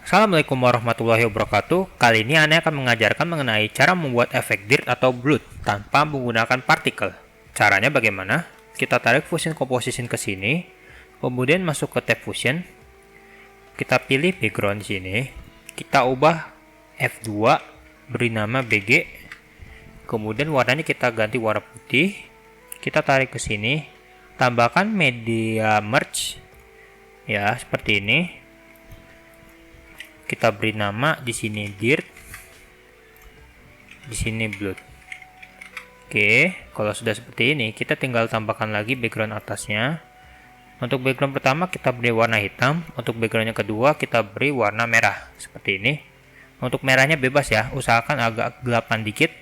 Assalamualaikum warahmatullahi wabarakatuh. Kali ini Anda akan mengajarkan mengenai cara membuat efek dirt atau blood tanpa menggunakan partikel. Caranya bagaimana? Kita tarik Fusion Composition ke sini, kemudian masuk ke tab Fusion. Kita pilih background di sini. Kita ubah F2, beri nama BG. Kemudian warnanya kita ganti warna putih. Kita tarik ke sini, tambahkan media merge. Ya, seperti ini. Kita beri nama di sini dirt, di sini blood. Oke, kalau sudah seperti ini, kita tinggal tambahkan lagi background atasnya. Untuk background pertama kita beri warna hitam, untuk background yang kedua kita beri warna merah seperti ini. Untuk merahnya bebas ya, usahakan agak gelapan dikit.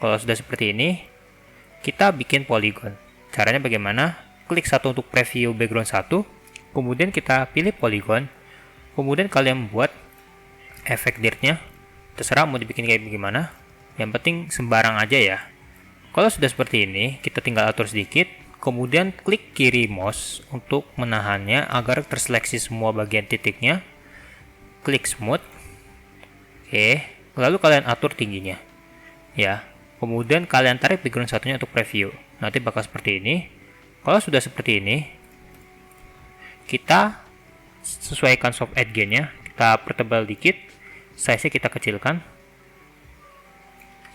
Kalau sudah seperti ini, kita bikin polygon. Caranya bagaimana? Klik satu untuk preview background 1, kemudian kita pilih polygon, kemudian kalian buat efek dirtnya, terserah mau dibikin kayak bagaimana, yang penting sembarang aja ya. Kalau sudah seperti ini, kita tinggal atur sedikit, kemudian klik kiri mouse untuk menahannya agar terseleksi semua bagian titiknya. Klik smooth. Oke, lalu kalian atur tingginya ya, kemudian kalian tarik background satunya untuk preview, nanti bakal seperti ini. Kalau sudah seperti ini, kita sesuaikan soft edge gain-nya, kita pertebal dikit, size-nya kita kecilkan.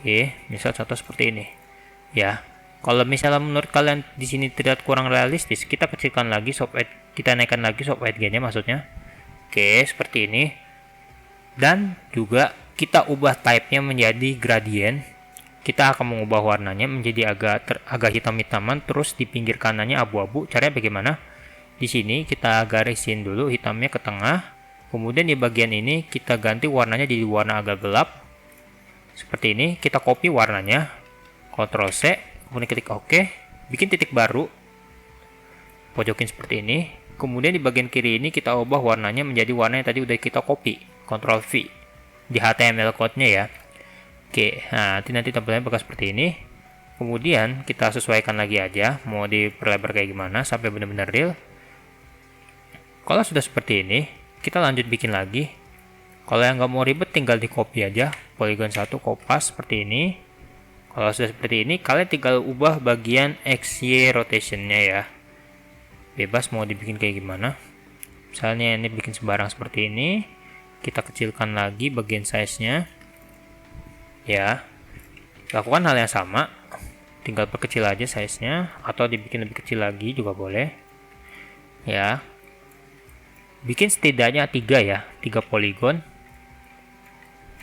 Oke, misal contoh seperti ini. Ya, kalau misalnya menurut kalian di sini terlihat kurang realistis, kita kecilkan lagi soft edge, kita naikkan lagi soft edge gain-nya maksudnya. Oke, seperti ini. Dan juga kita ubah type-nya menjadi gradient. Kita akan mengubah warnanya menjadi agak hitam-hitaman, terus di pinggir kanannya abu-abu. Caranya bagaimana? Di sini kita garisin dulu hitamnya ke tengah. Kemudian di bagian ini kita ganti warnanya jadi warna agak gelap. Seperti ini, kita copy warnanya. Ctrl C, kemudian klik OK. Bikin titik baru. Pojokin seperti ini. Kemudian di bagian kiri ini kita ubah warnanya menjadi warna yang tadi udah kita copy. Ctrl V. Di HTML code-nya ya. Oke, nah nanti tampilannya bakal seperti ini. Kemudian kita sesuaikan lagi aja. Mau diperlebar kayak gimana sampai benar-benar real. Kalau sudah seperti ini, kita lanjut bikin lagi. Kalau yang nggak mau ribet, tinggal di copy aja. Polygon 1 kopas seperti ini. Kalau sudah seperti ini, kalian tinggal ubah bagian XY rotationnya ya. Bebas mau dibikin kayak gimana. Misalnya ini bikin sembarang seperti ini. Kita kecilkan lagi bagian size-nya. Ya. Lakukan hal yang sama. Tinggal perkecil aja size-nya. Atau dibikin lebih kecil lagi juga boleh. Ya. Bikin setidaknya 3 ya, 3 polygon.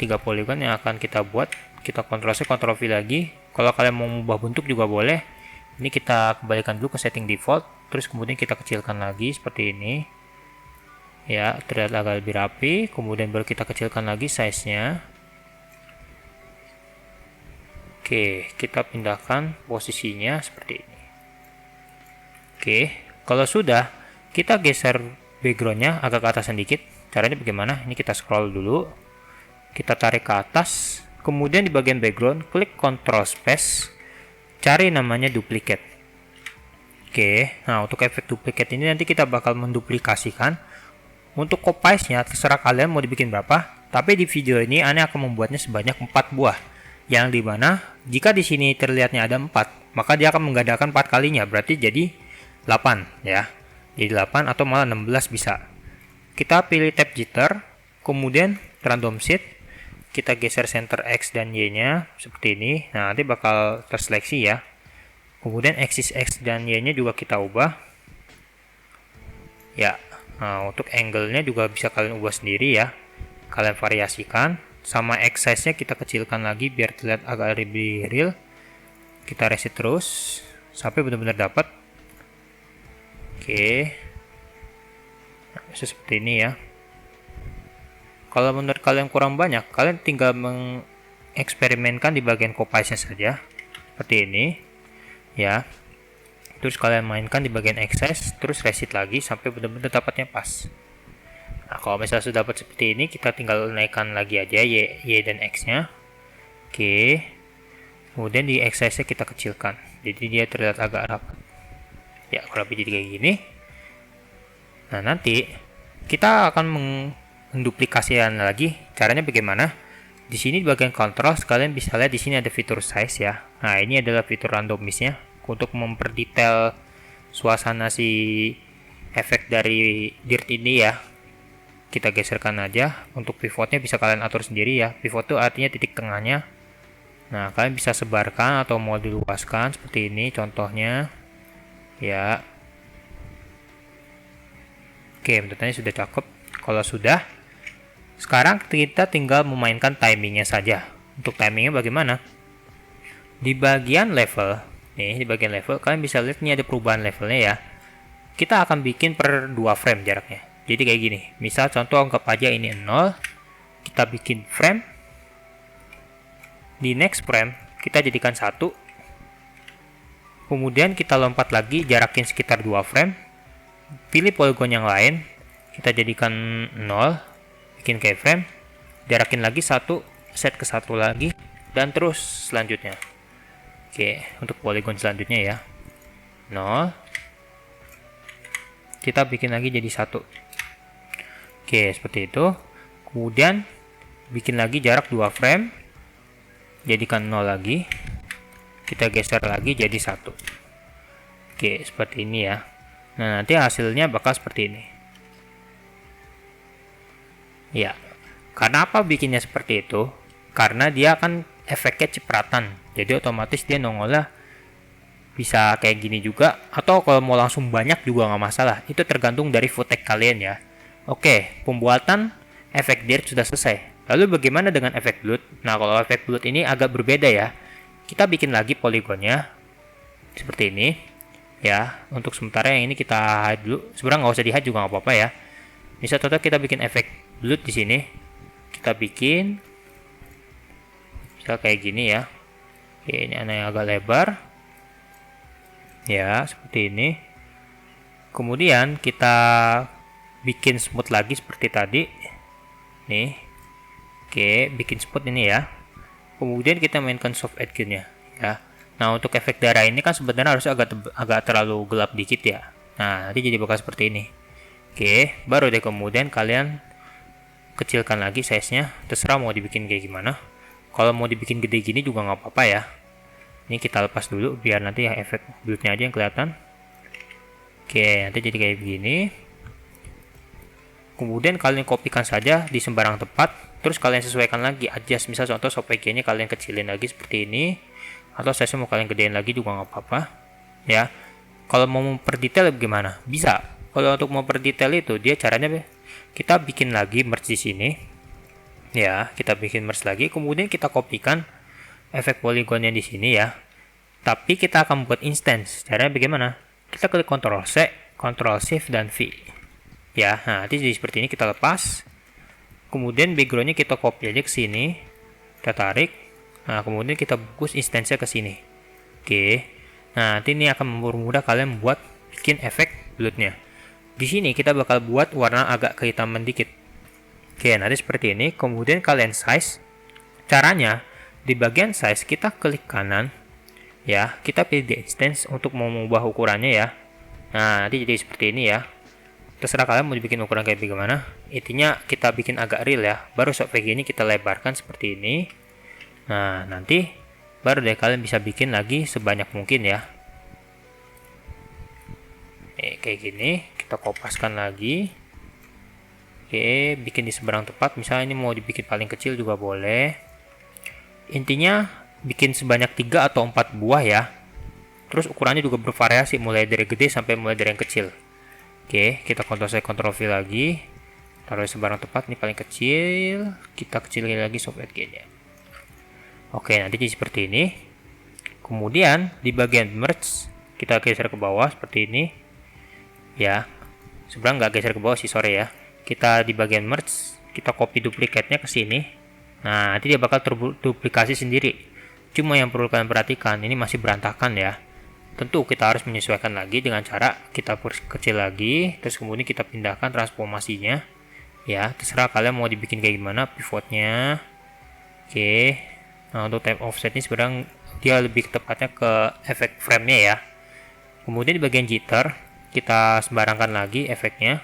3 polygon yang akan kita buat. Kita Ctrl C, Ctrl V lagi. Kalau kalian mau mengubah bentuk juga boleh. Ini kita kembalikan dulu ke setting default. Terus kemudian kita kecilkan lagi seperti ini. Ya, terlihat agak lebih rapi. Kemudian baru kita kecilkan lagi size-nya. Oke, kita pindahkan posisinya seperti ini. Oke, kalau sudah, kita geser backgroundnya agak ke atas sedikit. Caranya bagaimana? Ini kita scroll dulu, kita tarik ke atas, kemudian di bagian background klik Ctrl Space, cari namanya duplicate. Oke, nah untuk efek duplicate ini nanti kita bakal menduplikasikan. Untuk copy-nya terserah kalian mau dibikin berapa, tapi di video ini Anda akan membuatnya sebanyak 4 buah, yang dimana jika di sini terlihatnya ada 4, maka dia akan menggandakan 4 kalinya, berarti jadi 8 ya. Jadi 8 atau malah 16 bisa. Kita pilih tab jitter, kemudian random seed, kita geser center X dan Y nya seperti ini. Nah, nanti bakal terseleksi ya. Kemudian axis X dan Y nya juga kita ubah ya. Nah, untuk angle nya juga bisa kalian ubah sendiri ya, kalian variasikan. Sama X size nya kita kecilkan lagi biar terlihat agak lebih real. Kita reset terus sampai benar-benar dapat. Oke, nah, seperti ini ya. Kalau menurut kalian kurang banyak, kalian tinggal mengeksperimenkan di bagian copy-nya saja seperti ini ya. Terus kalian mainkan di bagian excess, terus reset lagi sampai benar-benar dapatnya pas. Nah, kalau misalnya sudah dapat seperti ini, kita tinggal naikkan lagi aja Y dan X nya. Oke, kemudian di excess nya kita kecilkan, jadi dia terlihat agak rapat ya, kurang lebih jadi kayak gini. Nah, nanti kita akan menduplikasikan lagi, caranya bagaimana? Di sini di bagian control kalian bisa lihat di sini ada fitur size ya. Nah, ini adalah fitur randomize-nya untuk memperdetail suasana si efek dari dirt ini ya. Kita geserkan aja. Untuk pivotnya bisa kalian atur sendiri ya. Pivot itu artinya titik tengahnya. Nah, kalian bisa sebarkan atau mau diluaskan seperti ini contohnya. Ya. Oke, menurutnya sudah cakep. Kalau sudah, sekarang kita tinggal memainkan timingnya saja. Untuk timingnya bagaimana? Di bagian level, nih di bagian level kalian bisa lihat nih ada perubahan levelnya ya. Kita akan bikin per 2 frame jaraknya. Jadi kayak gini. Misal contoh anggap aja ini 0. Kita bikin frame. Di next frame kita jadikan 1. Kemudian kita lompat lagi jarakin sekitar 2 frame. Pilih polygon yang lain. Kita jadikan 0. Bikin keyframe, jarakin lagi 1, set ke 1 lagi, dan terus selanjutnya. Oke, untuk polygon selanjutnya ya 0, kita bikin lagi jadi 1. Oke, seperti itu. Kemudian bikin lagi jarak 2 frame, jadikan 0 lagi, kita geser lagi jadi 1. Oke, seperti ini ya. Nah, nanti hasilnya bakal seperti ini ya. Karena apa bikinnya seperti itu? Karena dia akan efeknya cipratan, jadi otomatis dia nongolnya bisa kayak gini juga, atau kalau mau langsung banyak juga nggak masalah. Itu tergantung dari footage kalian ya. Oke, pembuatan efek dirt sudah selesai. Lalu bagaimana dengan efek blood? Nah, kalau efek blood ini agak berbeda ya. Kita bikin lagi poligonnya seperti ini ya. Untuk sementara yang ini kita hide dulu. Sebenarnya nggak usah di hide juga nggak apa-apa ya. Misal contoh kita bikin efek blood di sini, kita bikin misal kayak gini ya. Oke, ini yang agak lebar ya, seperti ini. Kemudian kita bikin smooth lagi seperti tadi nih. Oke, bikin smooth ini ya. Kemudian kita mainkan soft edge-nya ya. Nah, untuk efek darah ini kan sebenarnya harus agak terlalu gelap dikit ya. Nah, nanti jadi bakal seperti ini. Oke, baru deh kemudian kalian kecilkan lagi size-nya, terserah mau dibikin kayak gimana. Kalau mau dibikin gede gini juga nggak apa-apa ya. Ini kita lepas dulu biar nanti yang efek build-nya aja yang kelihatan. Oke, nanti jadi kayak begini. Kemudian kalian kopikan saja di sembarang tempat, terus kalian sesuaikan lagi, adjust. Misal contoh SOPG-nya kalian kecilin lagi seperti ini, atau size-nya mau kalian gedein lagi juga nggak apa-apa ya. Kalau mau memperdetail gimana? Bisa. Kalau untuk memperdetail itu dia caranya kita bikin lagi merge di sini ya. Kita bikin merge lagi, kemudian kita kopikan efek poligonnya di sini ya. Tapi kita akan membuat instance. Caranya bagaimana? Kita klik Ctrl C, Ctrl Shift dan V ya. Nah, nanti jadi seperti ini. Kita lepas, kemudian backgroundnya kita copy aja ke sini, kita tarik. Nah, kemudian kita bungkus instance-nya ke sini. Oke. Nah, nanti ini akan mempermudah kalian membuat bikin efek bloodnya. Di sini kita bakal buat warna agak kehitaman dikit. Oke, nanti seperti ini. Kemudian kalian size. Caranya di bagian size kita klik kanan ya. Kita pilih di instance untuk mau mengubah ukurannya ya. Nah, nanti jadi seperti ini ya. Terserah kalian mau dibikin ukuran kayak bagaimana. Intinya kita bikin agak real ya. Baru SOPG ini kita lebarkan seperti ini. Nah, nanti baru deh kalian bisa bikin lagi sebanyak mungkin ya. Kayak gini, kita kopaskan lagi. Oke, bikin di seberang tempat. Misalnya ini mau dibikin paling kecil juga boleh. Intinya bikin sebanyak 3 atau 4 buah ya. Terus ukurannya juga bervariasi, mulai dari gede sampai mulai dari yang kecil. Oke, kita Ctrl+C Ctrl+V lagi. Taruh di seberang tempat, ini paling kecil. Kita kecilin lagi soft edge-nya. Oke, nanti jadi seperti ini. Kemudian di bagian merge kita geser ke bawah seperti ini ya. Sebenarnya nggak geser ke bawah sih, sore ya. Kita di bagian merge, kita copy duplikatnya ke sini. Nah, nanti dia bakal terduplikasi sendiri. Cuma yang perlu kalian perhatikan, ini masih berantakan ya. Tentu kita harus menyesuaikan lagi dengan cara kita kecil lagi, terus kemudian kita pindahkan transformasinya ya. Terserah kalian mau dibikin kayak gimana pivotnya. Oke. Nah, untuk time offset ini sebenarnya dia lebih tepatnya ke efek frame-nya ya. Kemudian di bagian jitter kita sembarangkan lagi efeknya.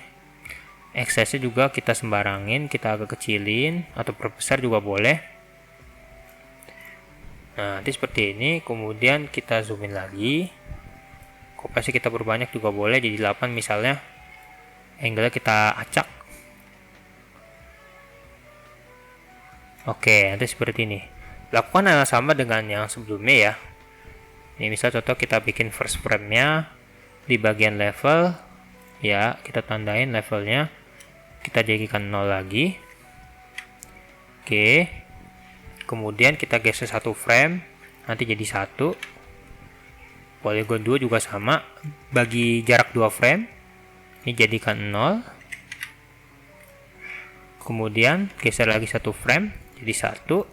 Eksesnya juga kita sembarangin, kita agak kecilin atau perbesar juga boleh. Nah, nanti seperti ini. Kemudian kita zoomin lagi. Kopasnya kita perbanyak juga boleh, jadi 8 misalnya. Angle-nya kita acak. Oke, nanti seperti ini. Lakukan hal sama dengan yang sebelumnya ya. Ini misal contoh kita bikin first frame-nya di bagian level. Ya, kita tandain levelnya. Kita jadikan 0 lagi. Oke. Kemudian kita geser satu frame, nanti jadi 1. Polygon 2 juga sama, bagi jarak 2 frame. Ini jadikan 0. Kemudian geser lagi satu frame, jadi 1.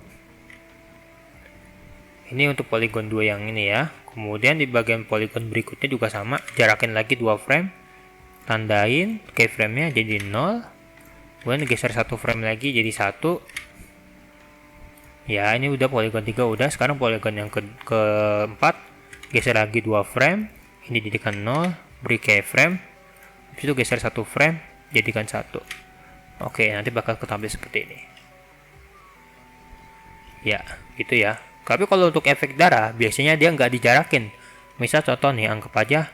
Ini untuk polygon 2 yang ini ya. Kemudian di bagian polygon berikutnya juga sama, jarakin lagi 2 frame, tandain keyframe-nya jadi 0. Kemudian geser satu frame lagi jadi 1. Ya, ini udah polygon 3 udah. Sekarang polygon yang keempat, geser lagi 2 frame, ini jadikan 0, beri keyframe, habis itu geser satu frame, jadikan 1. Oke, nanti bakal ketampil seperti ini. Ya, gitu ya. Tapi kalau untuk efek darah, biasanya dia nggak dijarakin. Misal contoh nih, anggap aja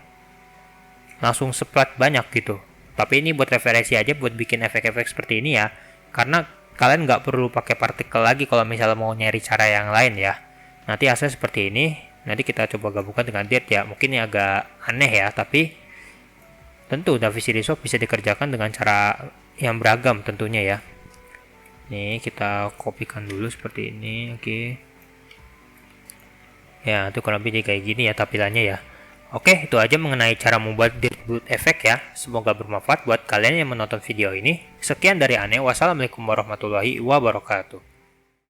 langsung splat banyak gitu. Tapi ini buat referensi aja buat bikin efek-efek seperti ini ya. Karena kalian nggak perlu pakai partikel lagi kalau misalnya mau nyari cara yang lain ya. Nanti hasilnya seperti ini. Nanti kita coba gabungkan dengan dirt ya. Mungkin ini agak aneh ya, tapi tentu DaVinci Resolve bisa dikerjakan dengan cara yang beragam tentunya ya. Nih kita kopikan dulu seperti ini. Oke. Ya, itu kurang lebih kayak gini ya tampilannya ya. Oke, itu aja mengenai cara membuat dirt blood effect ya. Semoga bermanfaat buat kalian yang menonton video ini. Sekian dari Ane. Wassalamualaikum warahmatullahi wabarakatuh.